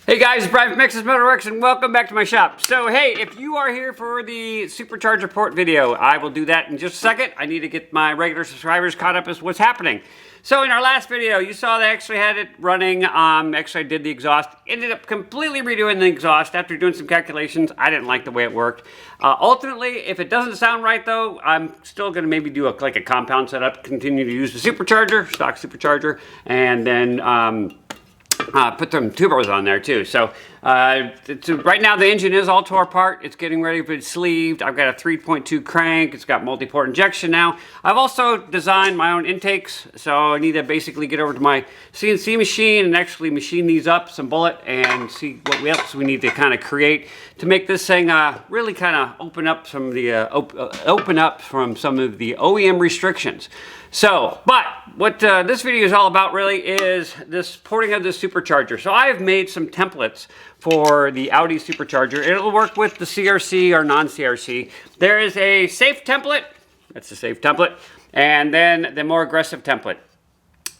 Hey guys, it's Brian from Mex's Motorworks and welcome back to my shop. So hey, if you are here for the Supercharger port video, I will do that in just a second. I need to get my regular subscribers caught up as what's happening. So in our last video, you saw that I actually had it running. Actually I did the exhaust. Ended up completely redoing the exhaust after doing some calculations. I didn't like the way it worked. Ultimately, if it doesn't sound right though, I'm still gonna maybe do like a compound setup, continue to use the Supercharger, stock Supercharger, and then put some turbos on there too. So right now the engine is all tore apart. It's getting ready to be sleeved. I've got a 3.2 crank. It's got multi-port injection now. I've also designed my own intakes. So I need to basically get over to my CNC machine and actually machine these up, some bullet, and see what else we need to kind of create to make this thing really kind of open up some of the open up from some of the OEM restrictions. So, but what this video is all about really is this porting of this supercharger. So I have made some templates for the Audi supercharger. It'll work with the CRC or non-CRC. There is a safe template, that's the safe template, and then the more aggressive template.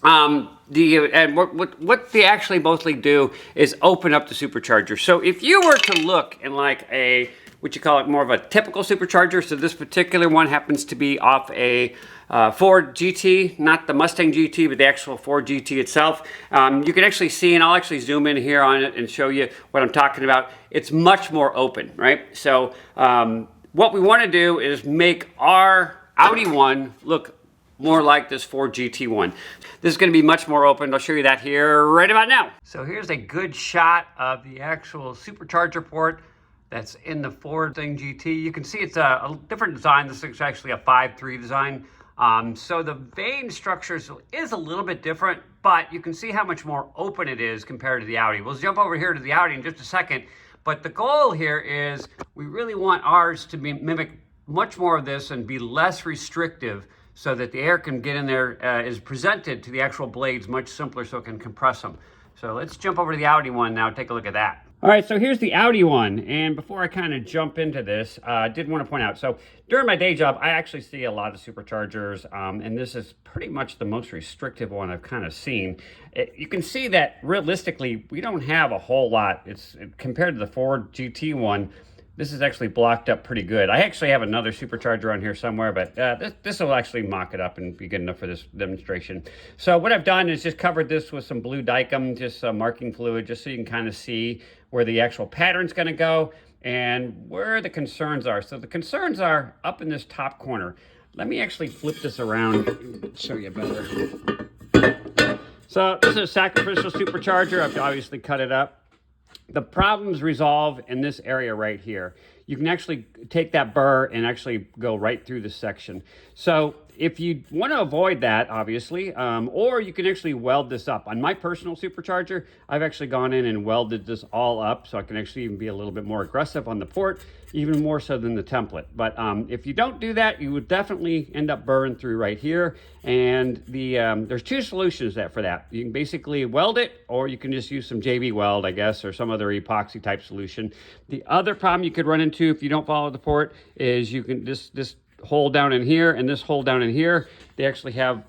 What they actually mostly do is open up the supercharger. So if you were to look in like a, what you call it, more of a typical supercharger, so this particular one happens to be off a Ford GT, not the Mustang GT, but the actual Ford GT itself. You can actually see, and I'll actually zoom in here on it and show you what I'm talking about. It's much more open, right? So what we want to do is make our Audi one look more like this Ford GT one. This is going to be much more open. I'll show you that here right about now. So here's a good shot of the actual supercharger port that's in the Ford thing GT. You can see it's a different design. This is actually a 5.3 design. So the vane structure is a little bit different, but you can see how much more open it is compared to the Audi. We'll jump over here to the Audi in just a second, but the goal here is we really want ours to mimic much more of this and be less restrictive so that the air can get in there, is presented to the actual blades much simpler so it can compress them. So let's jump over to the Audi one now, take a look at that. All right, so here's the Audi one, and before I kind of jump into this, I did want to point out, so during my day job, I actually see a lot of superchargers, and this is pretty much the most restrictive one I've kind of seen. You can see that realistically, we don't have a whole lot. It's compared to the Ford GT one, this is actually blocked up pretty good. I actually have another supercharger on here somewhere, but this will actually mock it up and be good enough for this demonstration. So what I've done is just covered this with some blue Dykem, just some marking fluid, just so you can kind of see where the actual pattern's gonna go and where the concerns are. So the concerns are up in this top corner. Let me actually flip this around and show you better. So this is a sacrificial supercharger. I've obviously cut it up. The problems resolve in this area right here. You can actually take that burr and actually go right through this section. So if you want to avoid that, obviously, or you can actually weld this up. On my personal supercharger, I've actually gone in and welded this all up so I can actually even be a little bit more aggressive on the port, even more so than the template. But if you don't do that, you would definitely end up burring through right here. And there's two solutions for that. You can basically weld it, or you can just use some JB Weld, I guess, or some other epoxy type solution. The other problem you could run into if you don't follow the port is you can this hole down in here and this hole down in here, they actually have,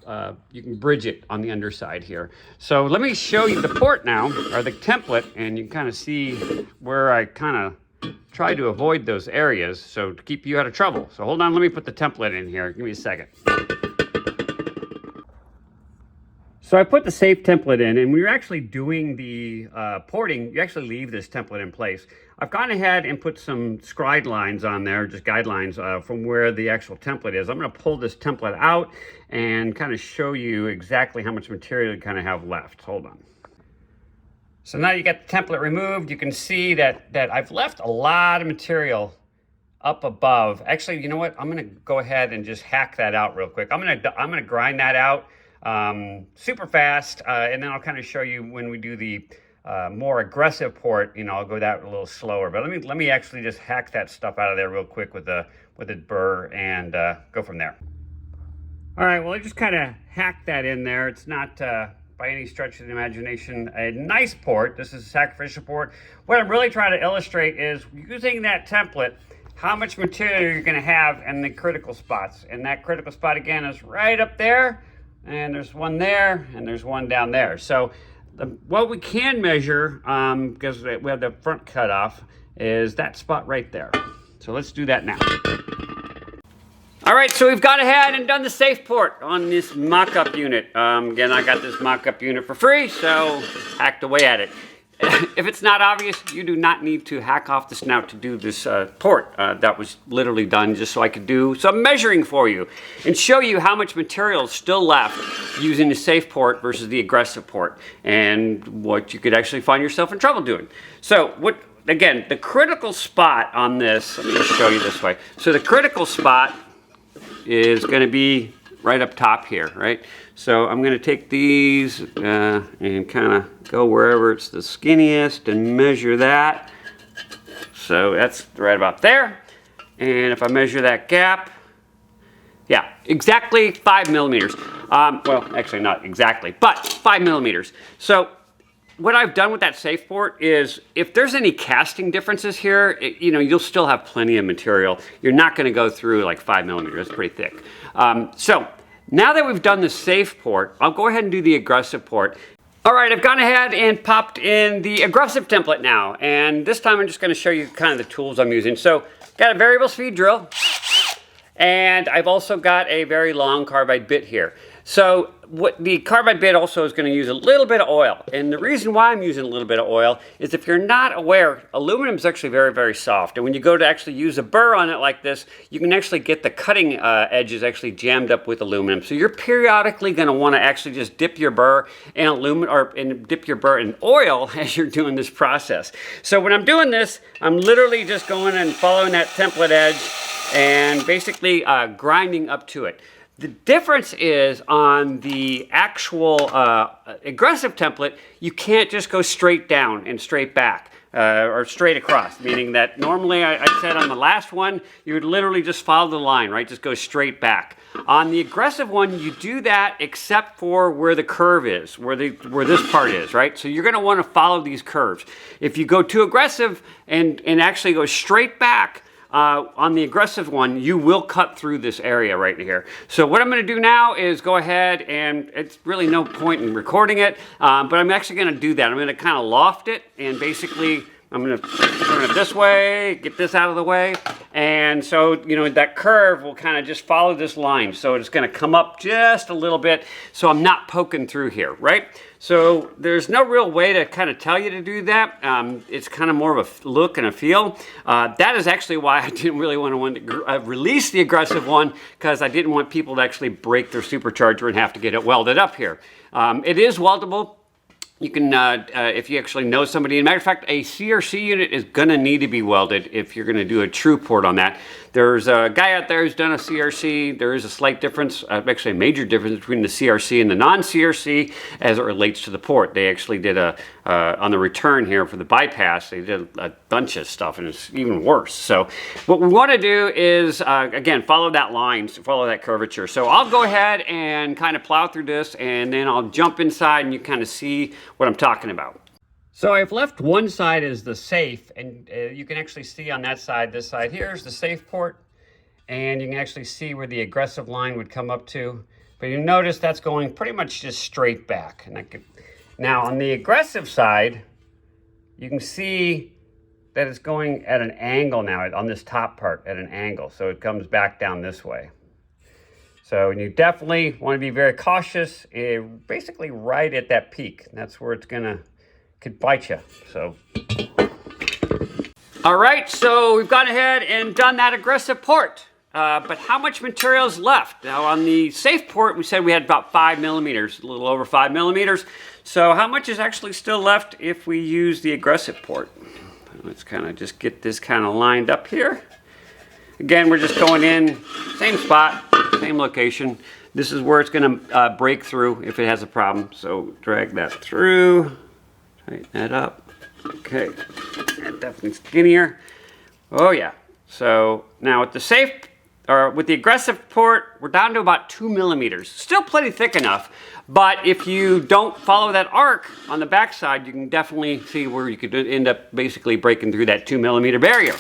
you can bridge it on the underside here. So let me show you the port now, or the template, and you can kind of see where I kind of try to avoid those areas so to keep you out of trouble. So hold on, let me put the template in here. Give me a second. So I put the safe template in, and when you're actually doing the porting, you actually leave this template in place. I've gone ahead and put some scribe lines on there, just guidelines from where the actual template is. I'm going to pull this template out and kind of show you exactly how much material you kind of have left. Hold on. So now you got the template removed. You can see that I've left a lot of material up above. Actually, you know what? I'm going to go ahead and just hack that out real quick. I'm going to grind that out super fast, and then I'll kind of show you when we do the more aggressive port. You know, I'll go that a little slower. But let me actually just hack that stuff out of there real quick with the burr and go from there. All right, well, I just kind of hacked that in there. It's not by any stretch of the imagination a nice port. This is a sacrificial port. What I'm really trying to illustrate is using that template, how much material you're going to have in the critical spots. And that critical spot again is right up there, and there's one there, and there's one down there. So what we can measure, because we have the front cut off, is that spot right there. So let's do that now. All right, so we've gone ahead and done the safe port on this mock-up unit. Again, I got this mock-up unit for free, so hacked away at it. If it's not obvious, you do not need to hack off the snout to do this port. That was literally done just so I could do some measuring for you and show you how much material is still left using the safe port versus the aggressive port, and what you could actually find yourself in trouble doing. So again, the critical spot on this, let me just show you this way. So the critical spot is going to be right up top here, right? So I'm going to take these and kind of go wherever it's the skinniest and measure that. So that's right about there. And if I measure that gap, yeah, exactly 5 millimeters. Well, actually not exactly, but 5 millimeters. So what I've done with that safe port is, if there's any casting differences here, you'll still have plenty of material. You're not going to go through like 5 millimeters. It's pretty thick. So now that we've done the safe port, I'll go ahead and do the aggressive port. All right, I've gone ahead and popped in the aggressive template now, and this time I'm just going to show you kind of the tools I'm using. So got a variable speed drill, and I've also got a very long carbide bit here. So what the carbide bit also is going to use a little bit of oil. And the reason why I'm using a little bit of oil is, if you're not aware, aluminum is actually very, very soft. And when you go to actually use a burr on it like this, you can actually get the cutting edges actually jammed up with aluminum. So you're periodically going to want to actually just dip your burr in dip your burr in oil as you're doing this process. So when I'm doing this, I'm literally just going and following that template edge and basically grinding up to it. The difference is, on the actual aggressive template, you can't just go straight down and straight back or straight across, meaning that normally I said on the last one, you would literally just follow the line, right? Just go straight back. On the aggressive one, you do that except for where the curve is, where this part is, right? So you're going to want to follow these curves. If you go too aggressive and actually go straight back, on the aggressive one, you will cut through this area right here. So what I'm going to do now is go ahead, and it's really no point in recording it, but I'm actually going to do that. I'm going to kind of loft it, and basically I'm going to turn it this way, get this out of the way, and so that curve will kind of just follow this line. So it's going to come up just a little bit, so I'm not poking through here, right? So there's no real way to kind of tell you to do that. It's kind of more of a look and a feel. That is actually why I didn't really want to release the aggressive one, because I didn't want people to actually break their supercharger and have to get it welded up here. It is weldable. You can, if you actually know somebody. As a matter of fact, a CRC unit is going to need to be welded if you're going to do a true port on that. There's a guy out there who's done a CRC. There is a slight difference, actually a major difference between the CRC and the non-CRC as it relates to the port. They actually did on the return here for the bypass, they did a bunch of stuff, and it's even worse. So what we want to do is, again, follow that line, follow that curvature. So I'll go ahead and kind of plow through this, and then I'll jump inside and you kind of see what I'm talking about. So I've left one side as the safe, and you can actually see on that side, this side here is the safe port, and you can actually see where the aggressive line would come up to. But you notice that's going pretty much just straight back. And now on the aggressive side, you can see that it's going at an angle now on this top part, at an angle. So it comes back down this way. So you definitely want to be very cautious, basically right at that peak. That's where it's could bite you. So, all right, so we've gone ahead and done that aggressive port. But how much material is left? Now on the safe port, we said we had about 5 millimeters, a little over 5 millimeters. So how much is actually still left if we use the aggressive port? Let's kind of just get this kind of lined up here. Again, we're just going in, same spot, same location. This is where it's going to break through if it has a problem. So drag that through, tighten that up. Okay, that's definitely skinnier. Oh yeah. So now with the aggressive port, we're down to about 2 millimeters. Still plenty thick enough, but if you don't follow that arc on the backside, you can definitely see where you could end up basically breaking through that 2 millimeter barrier.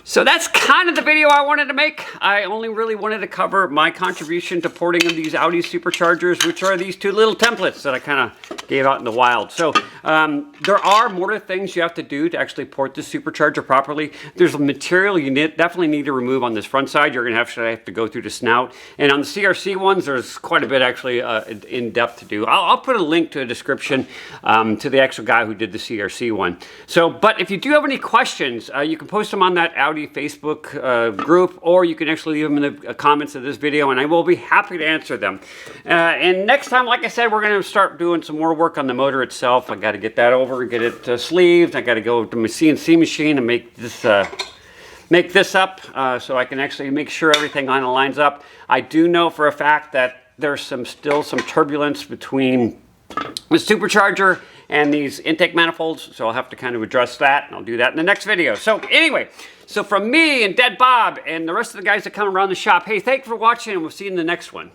So that's kind of the video I wanted to make. I only really wanted to cover my contribution to porting of these Audi superchargers, which are these two little templates that I kind of gave out in the wild. So there are more things you have to do to actually port the supercharger properly. There's a material you definitely need to remove on this front side. You're going to have to go through the snout. And on the CRC ones, there's quite a bit actually in depth to do. I'll put a link to a description to the actual guy who did the CRC one. So, but if you do have any questions, you can post them on that Audi Facebook group, or you can actually leave them in the comments of this video, and I will be happy to answer them. And next time, like I said, we're going to start doing some more work on the motor itself. I got to get that over and get it sleeved. I got to go to my CNC machine and make this up so I can actually make sure everything kind of lines up. I do know for a fact that there's still some turbulence between the supercharger and these intake manifolds, so I'll have to kind of address that, and I'll do that in the next video. So anyway, so from me and Dead Bob and the rest of the guys that come around the shop, hey, thanks for watching, and we'll see you in the next one.